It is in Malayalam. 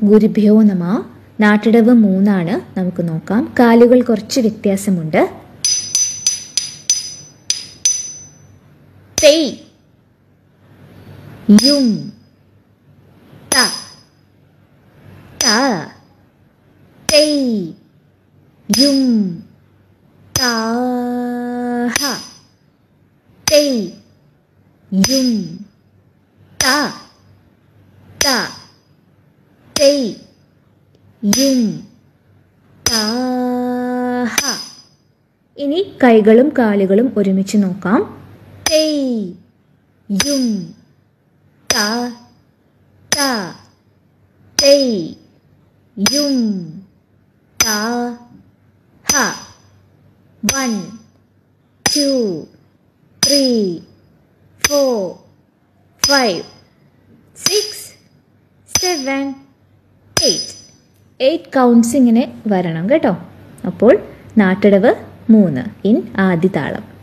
ഗുരുഭ്യോ നമഃ. നാട്ടിടവ് 3 നമുക്ക് നോക്കാം. കാലുകൾ കുറച്ച് വ്യത്യാസമുണ്ട്. തെയ്, യും, ത, ത, തെയ്, യും, ത, ഹ, തെയ്, യും, ത, ത, തെയ്, യും, ത, ഹ. ഇനി കൈകളും കാലുകളും ഒരുമിച്ച് നോക്കാം. തെയ്, യും, ത, ത, തെയ്, യും, ത, ഹ. 1 2 3 4 5 6 7 8 കൗണ്ട്സ് ഇങ്ങനെ വരണം കേട്ടോ. അപ്പോൾ നാട്ടിടവ് 3 ഇൻ ആദിതാളം.